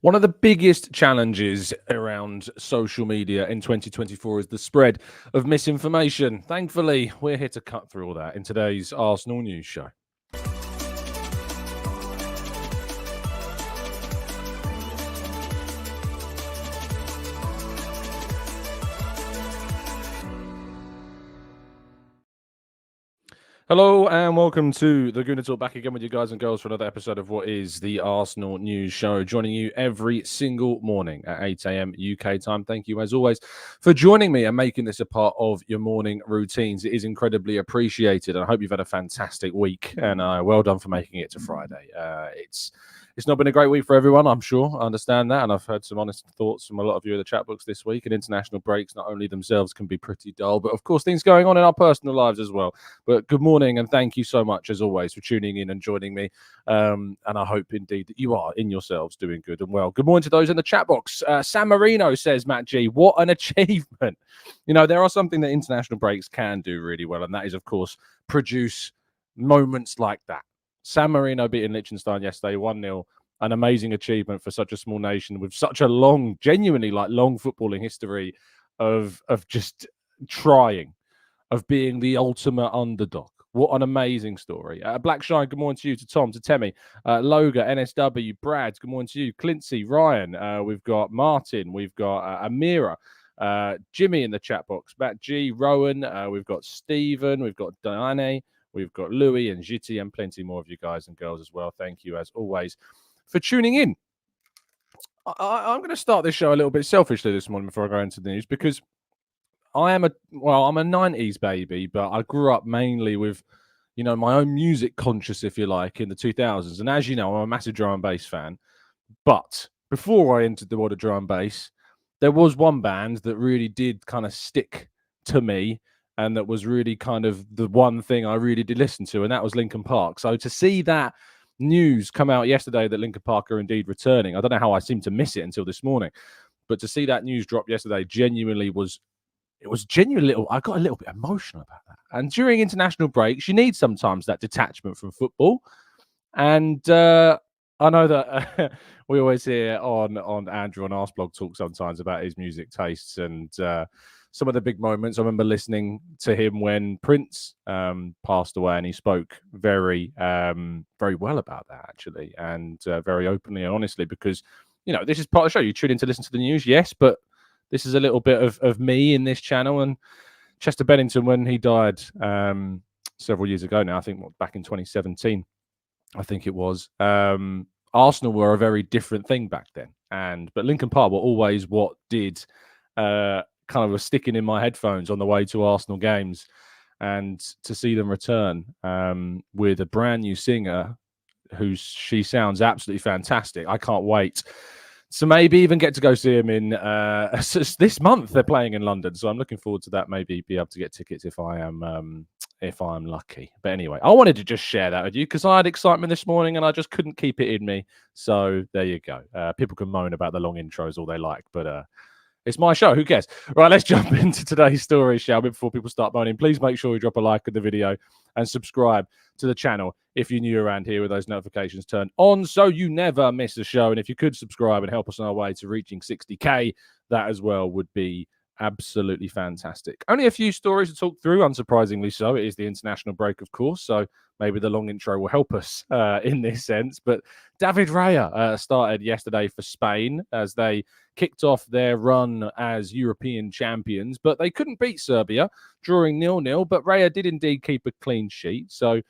One of the biggest challenges around social media in 2024 is the spread of misinformation. Thankfully, we're here to cut through all that in today's Arsenal News Show. Hello and welcome to the Gooner Talk, back again with you guys and girls for another episode of what is the Arsenal News Show, joining you every single morning at 8 a.m. UK time. Thank you, as always, for joining me and making this a part of your morning routines. It is incredibly appreciated. I hope you've had a fantastic week, and well done for making it to Friday. It's not been a great week for everyone, I'm sure. I understand that, and I've heard some honest thoughts from a lot of you in the chat books this week. And international breaks, not only themselves, can be pretty dull, but of course things going on in our personal lives as well. But good morning, and thank you so much, as always, for tuning in and joining me. And I hope indeed that you are in yourselves doing good and well. Good morning to those in the chat box. San Marino says, Matt G, what an achievement. You know, there are something that international breaks can do really well, and that is, of course, produce moments like that. San Marino beating Liechtenstein yesterday, 1-0. An amazing achievement for such a small nation with such a long, genuinely long footballing history of just trying, of being the ultimate underdog. What an amazing story. Black Shine, good morning to you, to Tom, to Temi, Loga, NSW, Brad, good morning to you, Clincy, Ryan, we've got Martin, we've got Amira, Jimmy in the chat box, Matt G, Rowan, we've got Stephen, we've got Diane, we've got Louis and Jitty, and plenty more of you guys and girls as well. Thank you, as always, for tuning in. I'm going to start this show a little bit selfishly this morning before I go into the news, because I'm a 90s baby, but I grew up mainly with, you know, my own music conscious, if you like, in the 2000s. And as you know, I'm a massive drum and bass fan. But before I entered the world of drum and bass, there was one band that really did kind of stick to me, and that was really kind of the one thing I really did listen to, and that was Linkin Park. So to see that news come out yesterday that Linkin Park are indeed returning, I don't know how I seemed to miss it until this morning, but to see that news drop yesterday genuinely was genuinely I got a little bit emotional about that. And during international breaks, you need sometimes that detachment from football. And I know that we always hear on Andrew on Arsblog talk sometimes about his music tastes and some of the big moments. I remember listening to him when Prince passed away, and he spoke very well about that, actually, and very openly and honestly, because, you know, this is part of the show. You tune in to listen to the news, yes, but this is a little bit of me in this channel. And Chester Bennington, when he died several years ago now, I think back in 2017, I think it was, Arsenal were a very different thing back then. But Linkin Park were always what did kind of was sticking in my headphones on the way to Arsenal games. And to see them return with a brand new singer she sounds absolutely fantastic. I can't wait. So maybe even get to go see him in this month. They're playing in London, so I'm looking forward to that. Maybe be able to get tickets if I'm lucky. But anyway, I wanted to just share that with you because I had excitement this morning and I just couldn't keep it in me. So there you go. People can moan about the long intros all they like, but it's my show. Who cares? Right, let's jump into today's story, shall we? Before people start moaning, please make sure you drop a like on the video and subscribe to the channel if you're new around here with those notifications turned on, so you never miss a show. And if you could subscribe and help us on our way to reaching 60k, that as well would be absolutely fantastic. Only a few stories to talk through, unsurprisingly so. It is the international break, of course, so maybe the long intro will help us in this sense. But David Raya started yesterday for Spain as they kicked off their run as European champions, but they couldn't beat Serbia, drawing 0-0. But Raya did indeed keep a clean sheet, so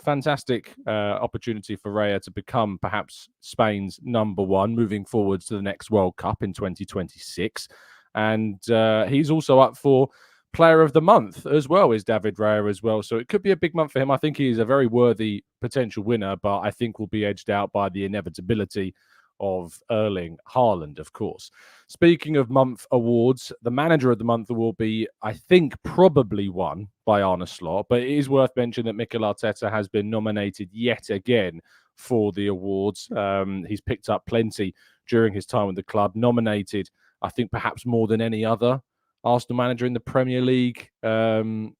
fantastic opportunity for Raya to become perhaps Spain's number one moving forwards to the next World Cup in 2026. And he's also up for Player of the Month as well, is David Raya as well. So it could be a big month for him. I think he's a very worthy potential winner, but I think will be edged out by the inevitability of Erling Haaland, of course. Speaking of month awards, the Manager of the Month will be, I think, probably won by Arne Slot, but it is worth mentioning that Mikel Arteta has been nominated yet again for the awards. He's picked up plenty during his time with the club, nominated, I think, perhaps more than any other Arsenal manager in the Premier League, in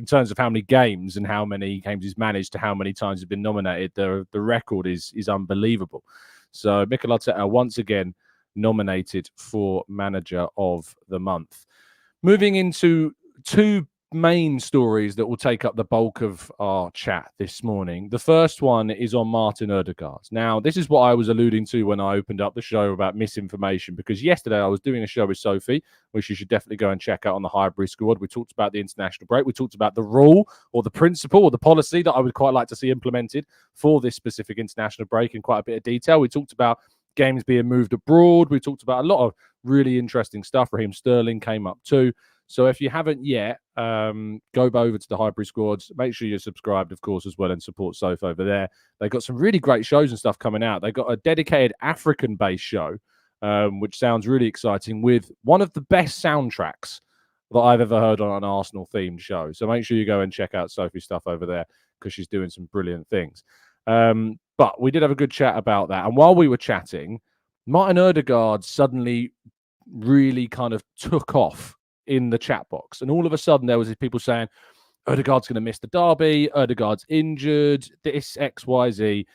terms of how many games and how many games he's managed to how many times he's been nominated. The record is unbelievable. So Mikel Arteta once again nominated for Manager of the Month. Moving into two main stories that will take up the bulk of our chat this morning. The first one is on Martin Odegaard. Now, this is what I was alluding to when I opened up the show about misinformation, because yesterday I was doing a show with Sophie, which you should definitely go and check out on the Highbury Squad. We talked about the international break. We talked about the rule or the principle or the policy that I would quite like to see implemented for this specific international break in quite a bit of detail. We talked about games being moved abroad. We talked about a lot of really interesting stuff. Raheem Sterling came up too. So if you haven't yet, go over to the Highbury Squads. Make sure you're subscribed, of course, as well, and support Soph over there. They've got some really great shows and stuff coming out. They've got a dedicated African-based show, which sounds really exciting, with one of the best soundtracks that I've ever heard on an Arsenal-themed show. So make sure you go and check out Sophie's stuff over there, because she's doing some brilliant things. But we did have a good chat about that. And while we were chatting, Martin Odegaard suddenly really kind of took off in the chat box. And all of a sudden there was these people saying, Odegaard's going to miss the derby, Odegaard's injured, this, X, Y, Z.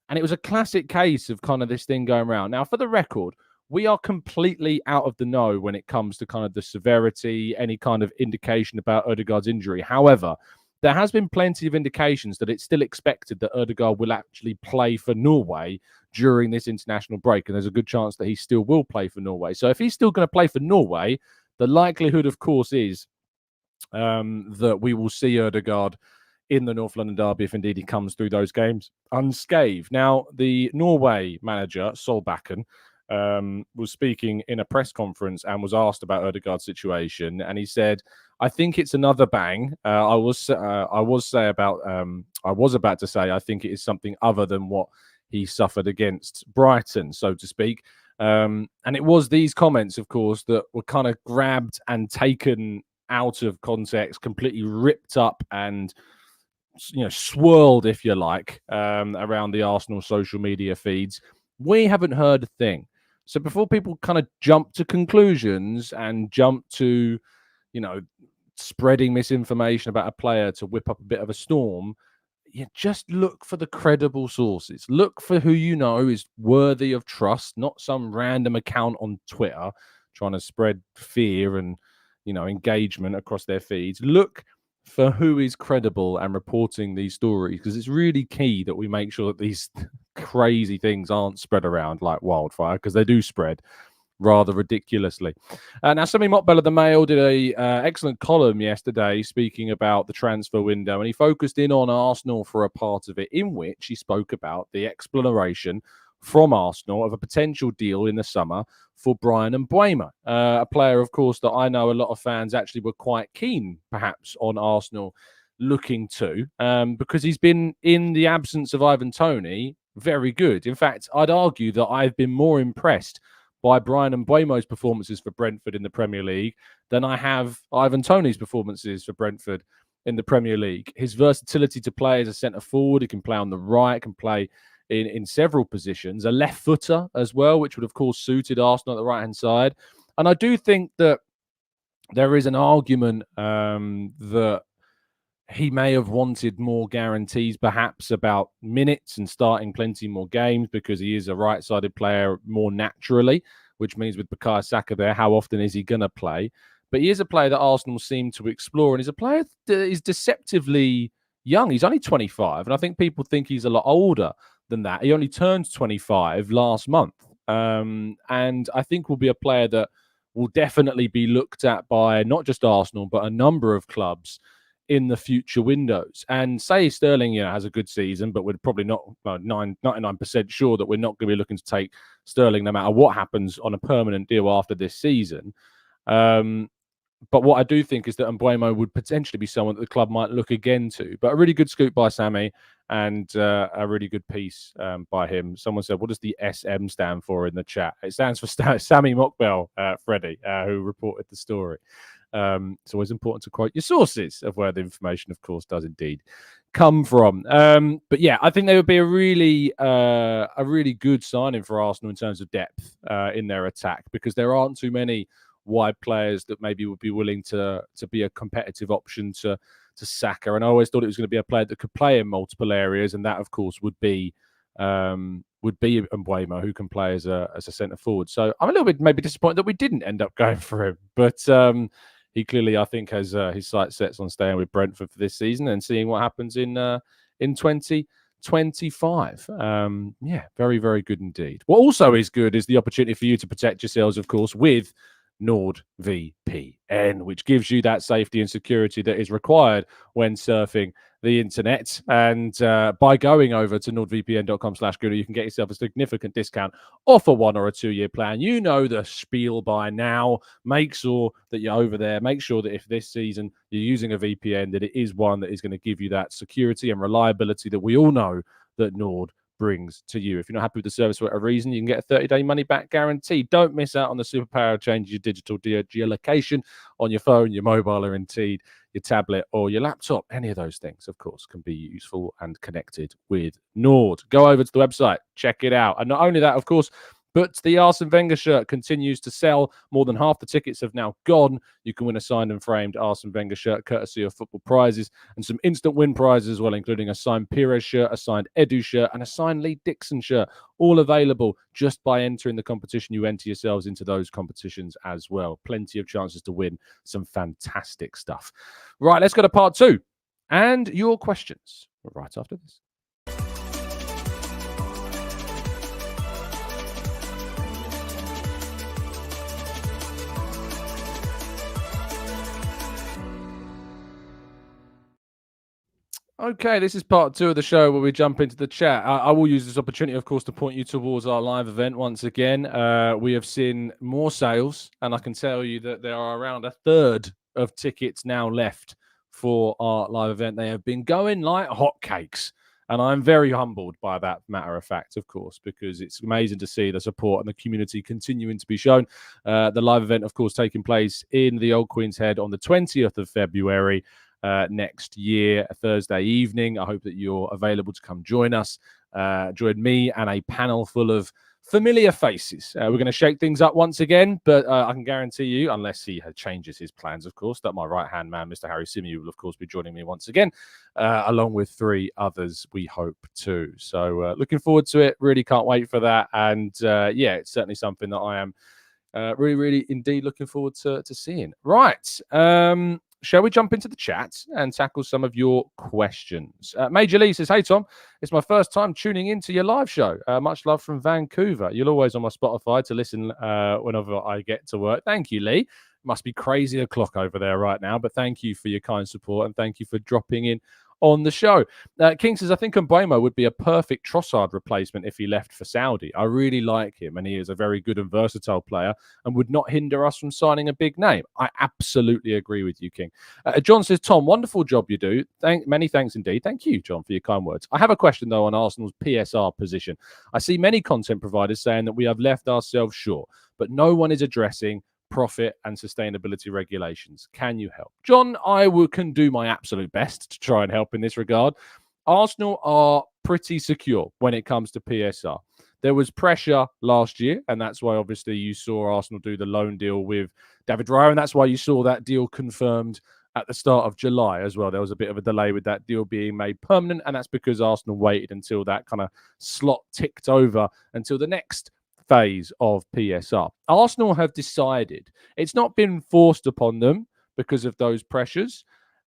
And it was a classic case of kind of this thing going around. Now, for the record, we are completely out of the know when it comes to kind of the severity, any kind of indication about Odegaard's injury. However, there has been plenty of indications that it's still expected that Odegaard will actually play for Norway during this international break. And there's a good chance that he still will play for Norway. So if he's still going to play for Norway, the likelihood, of course, is that we will see Odegaard in the North London derby if indeed he comes through those games unscathed. Now, the Norway manager, Solbakken, was speaking in a press conference and was asked about Odegaard's situation, and he said, "I think it's another bang. I was about to say I think it is something other than what he suffered against Brighton, so to speak." And it was these comments, of course, that were kind of grabbed and taken out of context, completely ripped up and swirled, if you like, around the Arsenal social media feeds. We haven't heard a thing. So before people kind of jump to conclusions and jump to, spreading misinformation about a player to whip up a bit of a storm, just look for the credible sources. Look for who you know is worthy of trust, not some random account on Twitter trying to spread fear and, engagement across their feeds. Look for who is credible and reporting these stories, because it's really key that we make sure that these crazy things aren't spread around like wildfire, because they do spread rather ridiculously. Now, Sami Mokbel of the Mail did a excellent column yesterday speaking about the transfer window, and he focused in on Arsenal for a part of it, in which he spoke about the exploration from Arsenal of a potential deal in the summer for Bryan Mbeumo, a player, of course, that I know a lot of fans actually were quite keen, perhaps, on Arsenal looking to, because he's been, in the absence of Ivan Toney, very good. In fact, I'd argue that I've been more impressed by Bryan Mbeumo's performances for Brentford in the Premier League than I have Ivan Toney's performances for Brentford in the Premier League. His versatility to play as a centre forward, he can play on the right, can play in several positions, a left footer as well, which would, of course, suited Arsenal at the right-hand side. And I do think that there is an argument that he may have wanted more guarantees, perhaps, about minutes and starting plenty more games, because he is a right-sided player more naturally, which means with Bukayo Saka there, how often is he going to play? But he is a player that Arsenal seem to explore, and he's a player that is deceptively young. He's only 25, and I think people think he's a lot older than that. He only turned 25 last month, and I think will be a player that will definitely be looked at by not just Arsenal, but a number of clubs in the future windows. And say Sterling, has a good season, but we're probably not 99% sure that we're not going to be looking to take Sterling no matter what happens on a permanent deal after this season. But what I do think is that Mbeumo would potentially be someone that the club might look again to. But a really good scoop by Sammy, and a really good piece by him. Someone said, what does the SM stand for in the chat? It stands for Sami Mokbel, Freddie, who reported the story. It's always important to quote your sources of where the information, of course, does indeed come from. But yeah, I think they would be a really good signing for Arsenal in terms of depth in their attack, because there aren't too many wide players that maybe would be willing to be a competitive option to Saka. And I always thought it was going to be a player that could play in multiple areas, and that, of course, would be would be Mbeumo, who can play as a centre forward. So I'm a little bit maybe disappointed that we didn't end up going for him, but he clearly, I think, has his sights set on staying with Brentford for this season and seeing what happens in 2025. Yeah, very, very good indeed. What also is good is the opportunity for you to protect yourselves, of course, with NordVPN, which gives you that safety and security that is required when surfing the internet. And by going over to nordvpn.com/Gooner, you can get yourself a significant discount off a 1 or a 2 year plan. You know the spiel by now. Make sure that you're over there. Make sure that if this season you're using a VPN, that it is one that is going to give you that security and reliability that we all know that Nord brings to you. If you're not happy with the service for whatever reason, you can get a 30-day money-back guarantee. Don't miss out on the superpower of changing your digital geolocation on your phone, your mobile, or indeed your tablet or your laptop. Any of those things, of course, can be useful and connected with Nord. Go over to the website, check it out. And not only that, of course, but the Arsene Wenger shirt continues to sell. More than half the tickets have now gone. You can win a signed and framed Arsene Wenger shirt, courtesy of Football Prizes, and some instant win prizes as well, including a signed Pires shirt, a signed Edu shirt, and a signed Lee Dixon shirt. All available just by entering the competition. You enter yourselves into those competitions as well. Plenty of chances to win some fantastic stuff. Right, let's go to part 2 and your questions right after this. Okay, this is part 2 of the show where we jump into the chat. I will use this opportunity, of course, to point you towards our live event once again. We have seen more sales, and I can tell you that there are around a third of tickets now left for our live event. They have been going like hotcakes, and I'm very humbled by that, matter of fact, of course, because it's amazing to see the support and the community continuing to be shown. The live event, of course, taking place in the Old Queen's Head on the 20th of February. Next year, a Thursday evening. I hope that you're available to come join us. Join me and a panel full of familiar faces. We're going to shake things up once again, but I can guarantee you, unless he changes his plans, of course, that my right-hand man, Mr. Harry Simeon, will, of course, be joining me once again, along with 3 others, we hope, too. So looking forward to it. Really can't wait for that. And, yeah, it's certainly something that I am really, really, indeed looking forward to seeing. Right. Shall we jump into the chat and tackle some of your questions? Major Lee says, hey, Tom, it's my first time tuning into your live show. Much love from Vancouver. You're always on my Spotify to listen whenever I get to work. Thank you, Lee. Must be crazy o'clock over there right now, but thank you for your kind support and thank you for dropping in on the show. King says, I think Mbeumo would be a perfect Trossard replacement if he left for Saudi. I really like him, and he is a very good and versatile player and would not hinder us from signing a big name. I absolutely agree with you, King. John says, Tom, wonderful job you do. Many thanks indeed. Thank you, John, for your kind words. I have a question, though, on Arsenal's PSR position. I see many content providers saying that we have left ourselves short, but no one is addressing profit and sustainability regulations. Can you help? John, can do my absolute best to try and help in this regard. Arsenal are pretty secure when it comes to PSR. There was pressure last year, and that's why obviously you saw Arsenal do the loan deal with David Raya, and that's why you saw that deal confirmed at the start of July as well. There was a bit of a delay with that deal being made permanent, and that's because Arsenal waited until that kind of slot ticked over until the next phase of PSR. Arsenal have decided, it's not been forced upon them because of those pressures.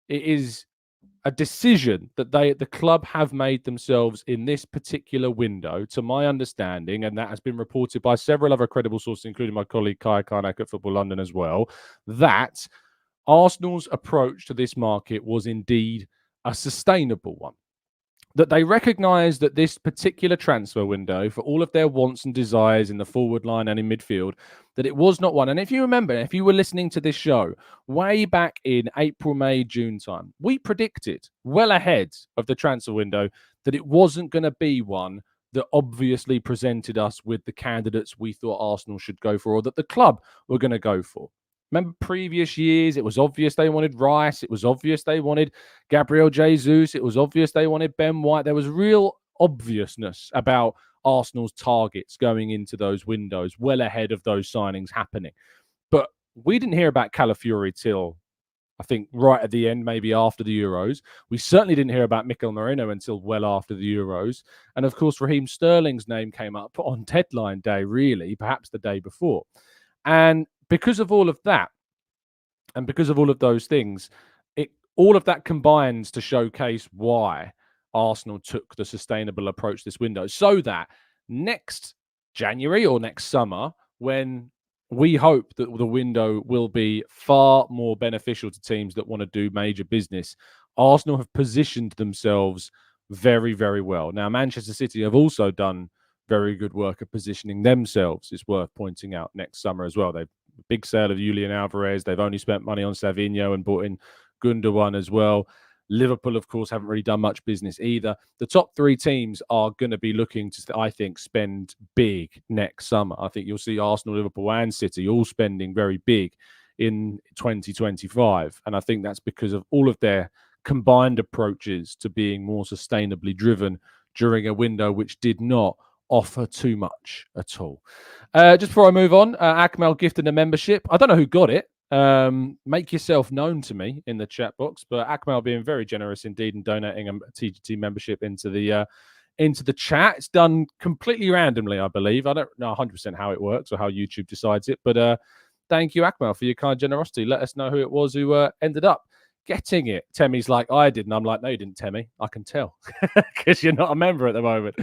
It is a decision that the club have made themselves in this particular window, to my understanding, and that has been reported by several other credible sources, including my colleague Kai Karnak at Football London as well, that Arsenal's approach to this market was indeed a sustainable one. That they recognise that this particular transfer window, for all of their wants and desires in the forward line and in midfield, that it was not one. And if you remember, if you were listening to this show way back in April, May, June time, we predicted well ahead of the transfer window that it wasn't going to be one that obviously presented us with the candidates we thought Arsenal should go for, or that the club were going to go for. Remember previous years, it was obvious they wanted Rice. It was obvious they wanted Gabriel Jesus. It was obvious they wanted Ben White. There was real obviousness about Arsenal's targets going into those windows well ahead of those signings happening. But we didn't hear about Calafiori till I think right at the end, maybe after the Euros. We certainly didn't hear about Mikel Arteta until well after the Euros. And of course, Raheem Sterling's name came up on deadline day, really, perhaps the day before. And because of all of that, and because of all of those things, all of that combines to showcase why Arsenal took the sustainable approach this window, so that next January or next summer, when we hope that the window will be far more beneficial to teams that want to do major business, Arsenal have positioned themselves very, very well. Now, Manchester City have also done very good work at positioning themselves. It's worth pointing out next summer as well. They've big sale of Julian Alvarez. They've only spent money on Savinho and bought in Gooner as well. Liverpool, of course, haven't really done much business either. The top three teams are going to be looking to, I think, spend big next summer. I think you'll see Arsenal, Liverpool, and City all spending very big in 2025. And I think that's because of all of their combined approaches to being more sustainably driven during a window which did not offer too much at all. Just before I move on, Akmal gifted a membership. I don't know who got it. Make yourself known to me in the chat box, but Akmal being very generous indeed and donating a TGT membership into the chat. It's done completely randomly, I believe. I don't know 100% how it works or how YouTube decides it, but thank you, Akmal, for your kind generosity. Let us know who it was who ended up getting it. Temmie's like, I did. And I'm like, no, you didn't, Temmie. I can tell because you're not a member at the moment.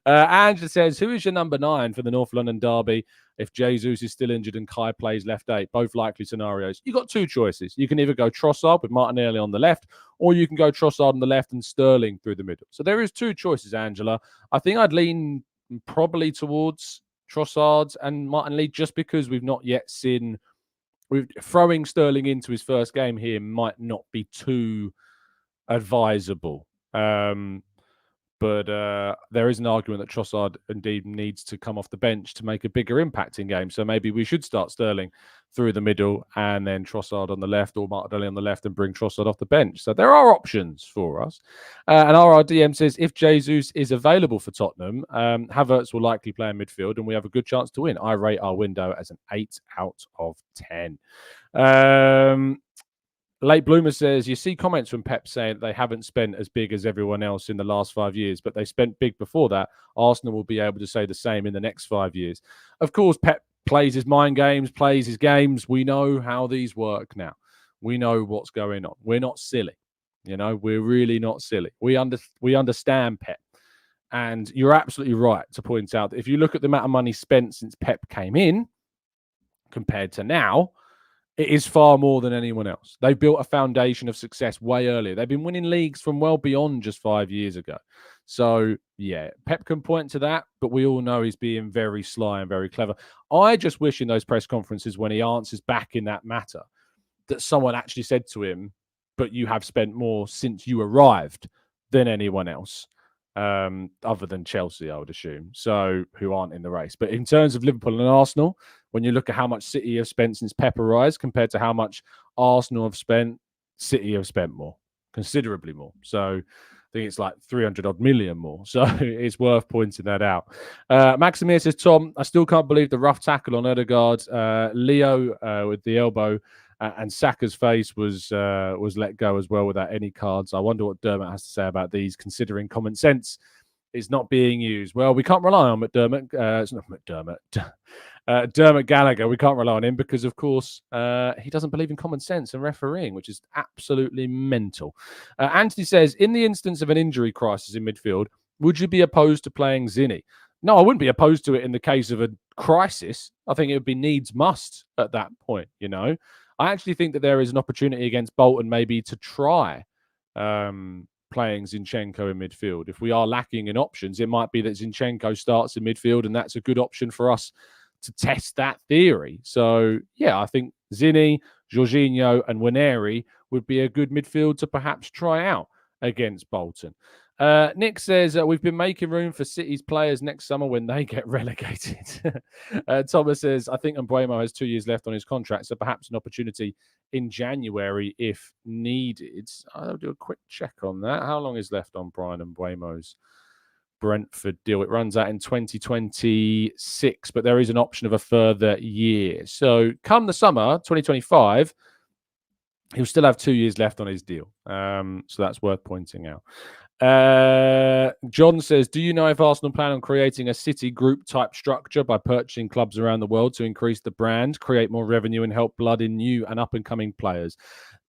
Angela says, who is your number 9 for the North London derby if Jesus is still injured and Kai plays left 8? Both likely scenarios. You've got two choices. You can either go Trossard with Martinelli on the left, or you can go Trossard on the left and Sterling through the middle. So there is two choices, Angela. I think I'd lean probably towards Trossard and Martinelli just because we've not yet seen... Throwing Sterling into his first game here might not be too advisable. But there is an argument that Trossard indeed needs to come off the bench to make a bigger impact in games. So maybe we should start Sterling through the middle and then Trossard on the left or Martinelli on the left and bring Trossard off the bench. So there are options for us. And RRDM says, if Jesus is available for Tottenham, Havertz will likely play in midfield and we have a good chance to win. I rate our window as an 8 out of 10. Late Bloomer says, you see comments from Pep saying they haven't spent as big as everyone else in the last 5 years, but they spent big before that. Arsenal will be able to say the same in the next 5 years. Of course, Pep plays his mind games, plays his games. We know how these work now. We know what's going on. We're not silly. You know, we're really not silly. We understand Pep. And you're absolutely right to point out that if you look at the amount of money spent since Pep came in compared to now, it is far more than anyone else. They built a foundation of success way earlier. They've been winning leagues from well beyond just 5 years ago. So, yeah, Pep can point to that, but we all know he's being very sly and very clever. I just wish in those press conferences when he answers back in that matter that someone actually said to him, but you have spent more since you arrived than anyone else, other than Chelsea, I would assume, so who aren't in the race. But in terms of Liverpool and Arsenal, when you look at how much City have spent since Pep arrived compared to how much Arsenal have spent, City have spent more, considerably more. So I think it's like 300 odd million more. So it's worth pointing that out. Maximir says, Tom, I still can't believe the rough tackle on Odegaard. Leo with the elbow and Saka's face was let go as well without any cards. I wonder what Dermot has to say about these, considering common sense is not being used. Well, we can't rely on McDermott. It's not McDermott. Dermot Gallagher, we can't rely on him because, of course, he doesn't believe in common sense and refereeing, which is absolutely mental. Anthony says, in the instance of an injury crisis in midfield, would you be opposed to playing Zinni? No, I wouldn't be opposed to it in the case of a crisis. I think it would be needs must at that point, you know. I actually think that there is an opportunity against Bolton maybe to try playing Zinchenko in midfield. If we are lacking in options, it might be that Zinchenko starts in midfield and that's a good option for us to test that theory. So, yeah, I think Zinni, Jorginho and Waneri would be a good midfield to perhaps try out against Bolton. Nick says, we've been making room for City's players next summer when they get relegated. Thomas says, I think Mbeumo has 2 years left on his contract, so perhaps an opportunity in January if needed. I'll do a quick check on that. How long is left on Bryan Mbeumo's Brentford deal? It runs out in 2026, but there is an option of a further year. So come the summer, 2025, He'll still have 2 years left on his deal. So that's worth pointing out. John says, do you know if Arsenal plan on creating a City group type structure by purchasing clubs around the world to increase the brand, create more revenue, and help blood in new and up and coming players?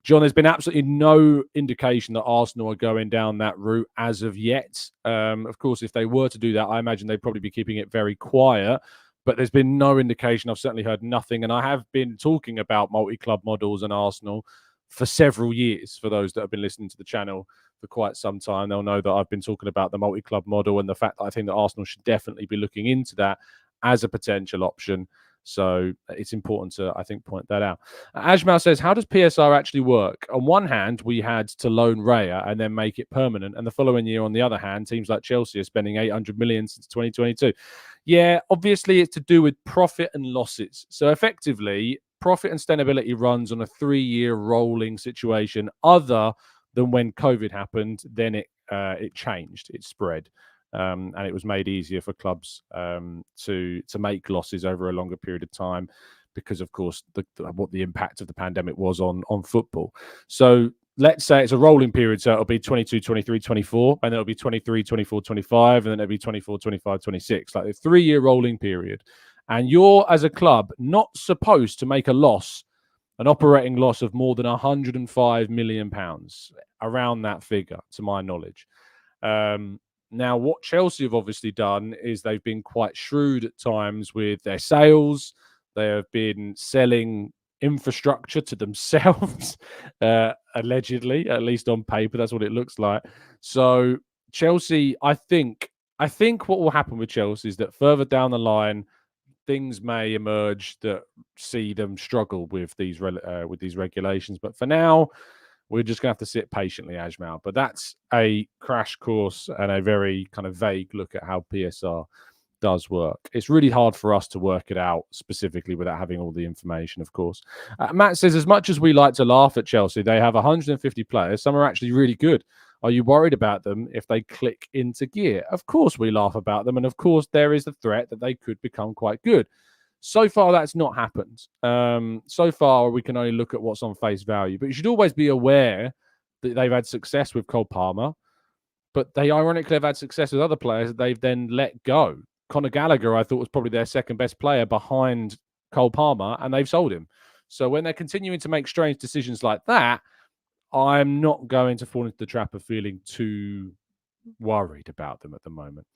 John, there's been absolutely no indication that Arsenal are going down that route as of yet. Of course, if they were to do that, I imagine they'd probably be keeping it very quiet. But there's been no indication. I've certainly heard nothing. And I have been talking about multi-club models and Arsenal for several years. For those that have been listening to the channel for quite some time, they'll know that I've been talking about the multi-club model and the fact that I think that Arsenal should definitely be looking into that as a potential option. So it's important to, I think, point that out. Ajmal says, how does PSR actually work? On one hand, we had to loan Raya and then make it permanent. And the following year, on the other hand, teams like Chelsea are spending 800 million since 2022. Yeah, obviously it's to do with profit and losses. So effectively, profit and sustainability runs on a 3-year rolling situation. Other than when COVID happened, then it changed, it spread. And it was made easier for clubs to make losses over a longer period of time because, of course, what the impact of the pandemic was on football. So let's say it's a rolling period. So it'll be 22, 23, 24, and then it'll be 23, 24, 25, and then it'll be 24, 25, 26, like a 3-year rolling period. And you're, as a club, not supposed to make a loss, an operating loss of more than £105 million, around that figure, to my knowledge. Now, what Chelsea have obviously done is they've been quite shrewd at times with their sales. They have been selling infrastructure to themselves, allegedly, at least on paper. That's what it looks like. So Chelsea, I think what will happen with Chelsea is that further down the line, things may emerge that see them struggle with these regulations. But for now, we're just going to have to sit patiently, Ajmal. But that's a crash course and a very kind of vague look at how PSR does work. It's really hard for us to work it out specifically without having all the information, of course. Matt says, as much as we like to laugh at Chelsea, they have 150 players. Some are actually really good. Are you worried about them if they click into gear? Of course we laugh about them. And of course there is the threat that they could become quite good. So far, that's not happened. So far, we can only look at what's on face value. But you should always be aware that they've had success with Cole Palmer, but they ironically have had success with other players that they've then let go. Conor Gallagher, I thought, was probably their second best player behind Cole Palmer, and they've sold him. So when they're continuing to make strange decisions like that, I'm not going to fall into the trap of feeling too worried about them at the moment.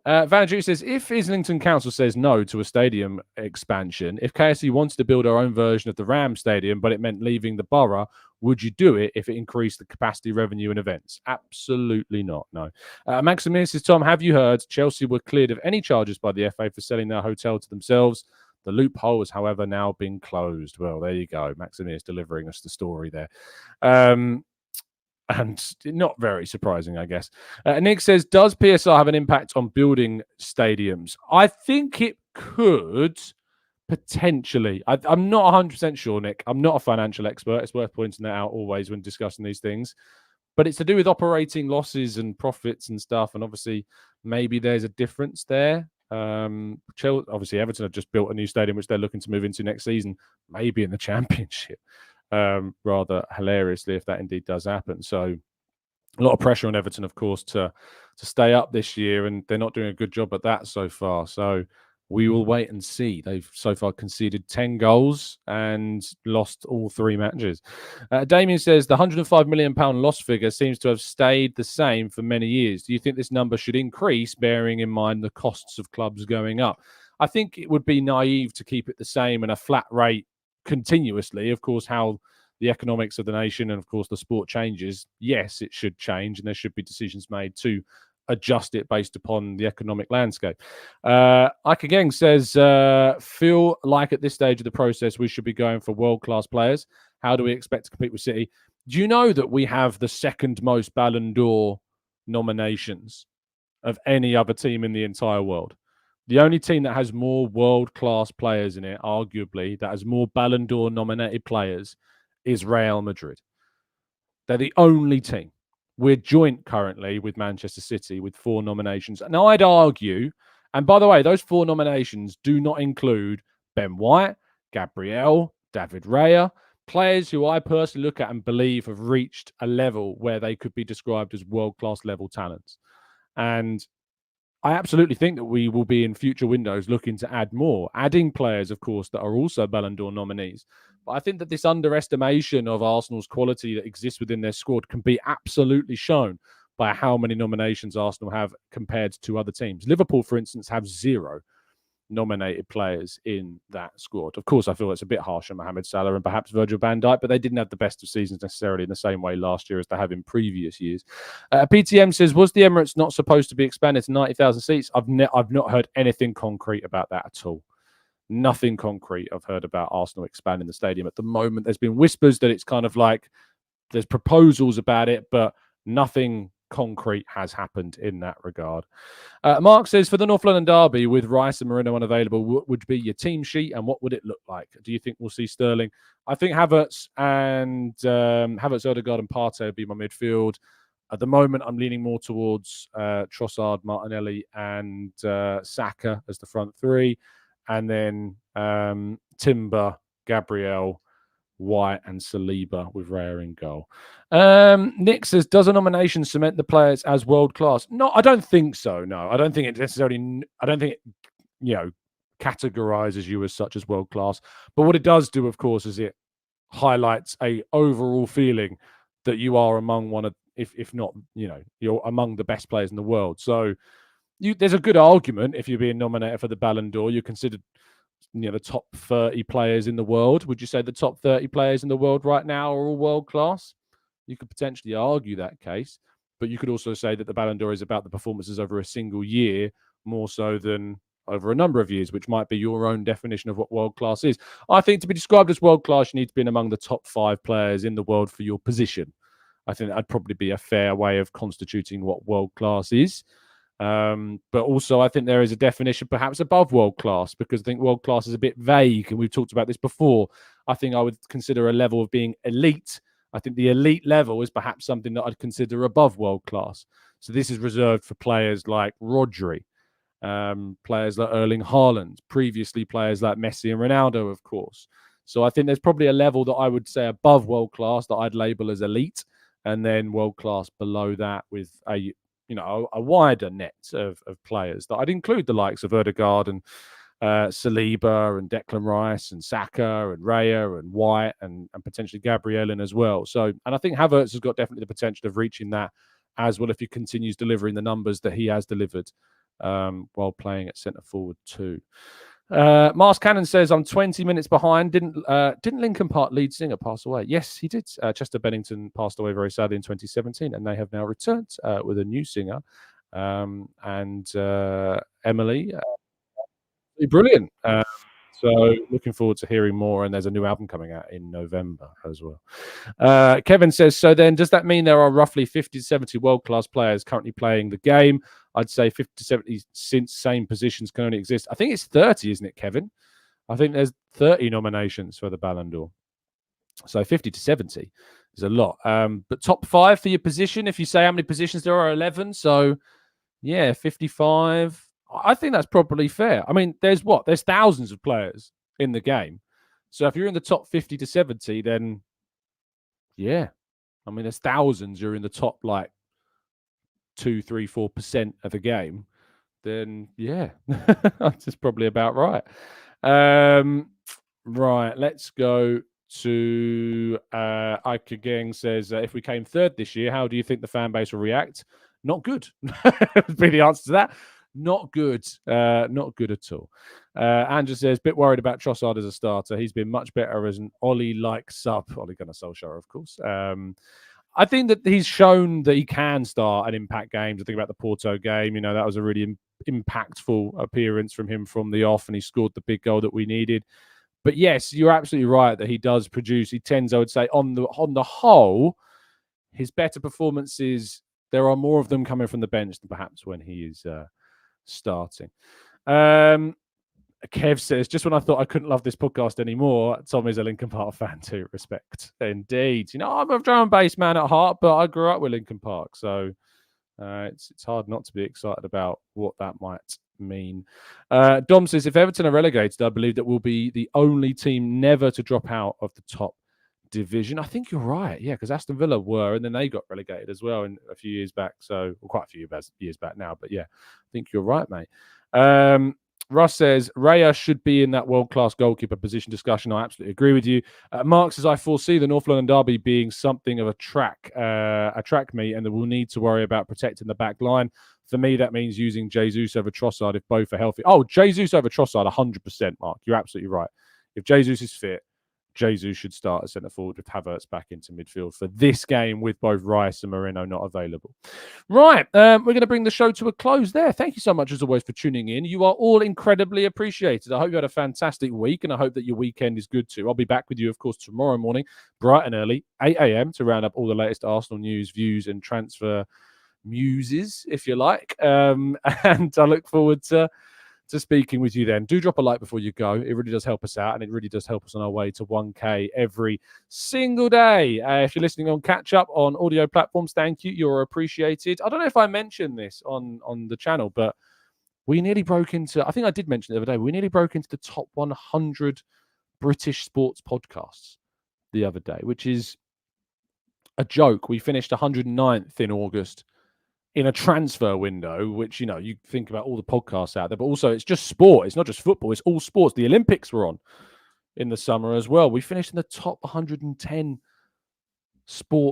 Vanaju says, if Islington Council says no to a stadium expansion, if KSC wanted to build our own version of the Ram Stadium, but it meant leaving the borough, would you do it if it increased the capacity, revenue, and events? Absolutely not, no. Maximilian says, Tom, have you heard Chelsea were cleared of any charges by the FA for selling their hotel to themselves? The loophole has, however, now been closed. Well, there you go. Maximilian is delivering us the story there. And not very surprising, I guess. Nick says, does PSR have an impact on building stadiums? I think it could, potentially. I'm not 100% sure, Nick. I'm not a financial expert. It's worth pointing that out always when discussing these things. But it's to do with operating losses and profits and stuff. And obviously, maybe there's a difference there. Obviously, Everton have just built a new stadium, which they're looking to move into next season, maybe in the Championship. Rather hilariously, if that indeed does happen. So a lot of pressure on Everton, of course, to stay up this year, and they're not doing a good job at that so far. So we will wait and see. They've so far conceded 10 goals and lost all 3 matches. Damien says the £105 million loss figure seems to have stayed the same for many years. Do you think this number should increase, bearing in mind the costs of clubs going up? I think it would be naive to keep it the same and a flat rate continuously. Of course, how the economics of the nation and of course the sport changes, yes, it should change, and there should be decisions made to adjust it based upon the economic landscape. Ike again says, feel like at this stage of the process we should be going for world-class players. How do we expect to compete with City? Do you know that we have the second most Ballon d'Or nominations of any other team in the entire world? The only team that has more world-class players in it, arguably, that has more Ballon d'Or nominated players, is Real Madrid. They're the only team. We're joint currently with Manchester City with 4 nominations. And I'd argue, and by the way, those 4 nominations do not include Ben White, Gabriel, David Raya. players who I personally look at and believe have reached a level where they could be described as world-class level talents. And I absolutely think that we will be in future windows looking to add more, adding players, of course, that are also Ballon d'Or nominees. But I think that this underestimation of Arsenal's quality that exists within their squad can be absolutely shown by how many nominations Arsenal have compared to other teams. Liverpool, for instance, have 0 nominated players in that squad. Of course, I feel it's a bit harsh on Mohamed Salah and perhaps Virgil van Dijk, but they didn't have the best of seasons necessarily in the same way last year as they have in previous years. PTM says, was the Emirates not supposed to be expanded to 90,000 seats? I've not heard anything concrete about that at all. Nothing concrete I've heard about Arsenal expanding the stadium at the moment. There's been whispers that it's kind of like there's proposals about it, but nothing concrete has happened in that regard. Mark says, for the North London derby with Rice and Moreno unavailable, what would be your team sheet and what would it look like? Do you think we'll see Sterling? I think Havertz and Odegaard and Partey would be my midfield. At the moment, I'm leaning more towards Trossard, Martinelli, and Saka as the front three, and then Timber, Gabriel, White, and Saliba with Raya in goal. Nick says, does a nomination cement the players as world class? No, I don't think so. No, I don't think it necessarily. I don't think it, categorizes you as such as world class. But what it does do, of course, is it highlights a overall feeling that you are among one of, if not, you're among the best players in the world. So there's a good argument if you're being nominated for the Ballon d'Or, you're considered the top 30 players in the world. Would you say the top 30 players in the world right now are all world class? You could potentially argue that case, but you could also say that the Ballon d'Or is about the performances over a single year more so than over a number of years, which might be your own definition of what world class is. I think to be described as world class, you need to be among the top 5 players in the world for your position. I think that'd probably be a fair way of constituting what world class is. But also, I think there is a definition perhaps above world class, because I think world class is a bit vague, and we've talked about this before. I think I would consider a level of being elite. I think the elite level is perhaps something that I'd consider above world class. So this is reserved for players like Rodri, players like Erling Haaland, previously players like Messi and Ronaldo, of course. So I think there's probably a level that I would say above world class that I'd label as elite, and then world class below that with a wider net of players that I'd include the likes of Odegaard and Saliba and Declan Rice and Saka and Raya and White and potentially Gabriel in as well. So, and I think Havertz has got definitely the potential of reaching that as well if he continues delivering the numbers that he has delivered while playing at centre forward too. Mars Cannon says, I'm 20 minutes behind. Didn't Linkin Park lead singer pass away? Yes, he did. Chester Bennington passed away very sadly in 2017, and they have now returned with a new singer. And Emily, brilliant. So looking forward to hearing more, and there's a new album coming out in November as well. Kevin says, so then does that mean there are roughly 50 to 70 world-class players currently playing the game? I'd say 50 to 70 since same positions can only exist. I think it's 30, isn't it, Kevin? I think there's 30 nominations for the Ballon d'Or. So 50 to 70 is a lot. But top 5 for your position, if you say how many positions there are, 11. So, yeah, 55. I think that's probably fair. I mean, there's thousands of players in the game. So if you're in the top 50 to 70, then, yeah. I mean, there's thousands. You're in the top, 2, 3, 4% of the game, then yeah, that's probably about right. Right, let's go to Ike Gang says, if we came third this year, how do you think the fan base will react? Not good. Would be the answer to that. Not good. Not good at all. Andrew says, bit worried about Trossard as a starter. He's been much better as an Ollie-like sub. Ole Gunnar Solskjaer, of course. I think that he's shown that he can start and impact games. I think about the Porto game. That was a really impactful appearance from him from the off, and he scored the big goal that we needed. But yes, you're absolutely right that he does produce. He tends, I would say, on the whole, his better performances, there are more of them coming from the bench than perhaps when he is starting. Kev says, just when I thought I couldn't love this podcast anymore, Tom is a Linkin Park fan too. Respect. Indeed. I'm a drum and bass man at heart, but I grew up with Linkin Park. So it's hard not to be excited about what that might mean. Dom says, if Everton are relegated, I believe that we'll be the only team never to drop out of the top division. I think you're right. Yeah, because Aston Villa were, and then they got relegated as well in a few years back. So, well, quite a few years back now. But yeah, I think you're right, mate. Russ says Raya should be in that world-class goalkeeper position discussion. I absolutely agree with you. Mark says I foresee the North London derby being something of a track meet, and that we'll need to worry about protecting the back line. For me, that means using Jesus over Trossard if both are healthy. Oh, Jesus over Trossard, 100%, Mark. You're absolutely right. If Jesus is fit, Jesus should start as centre forward with Havertz back into midfield for this game with both Rice and Moreno not available. Right, we're going to bring the show to a close there. Thank you so much, as always, for tuning in. You are all incredibly appreciated. I hope you had a fantastic week, and I hope that your weekend is good too. I'll be back with you, of course, tomorrow morning, bright and early, 8 a.m, to round up all the latest Arsenal news, views, and transfer muses, if you like. And I look forward to speaking with you then. Do drop a like before you go. It really does help us out, and it really does help us on our way to 1K every single day. If you're listening on catch up on audio platforms, thank you. You're appreciated. I don't know if I mentioned this on the channel, but we nearly broke into, I think I did mention it the other day, we nearly broke into the top 100 British sports podcasts the other day, which is a joke. We finished 109th in August in a transfer window, which, you know, you think about all the podcasts out there, but also it's just sport. It's not just football. It's all sports. The Olympics were on in the summer as well. We finished in the top 110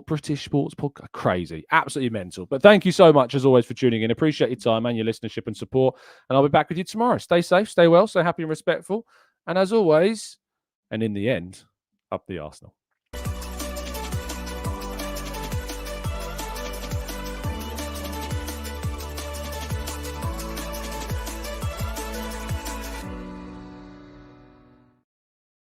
British sports podcast. Crazy. Absolutely mental. But thank you so much, as always, for tuning in. Appreciate your time and your listenership and support. And I'll be back with you tomorrow. Stay safe, stay well, stay happy and respectful. And as always, and in the end, up the Arsenal.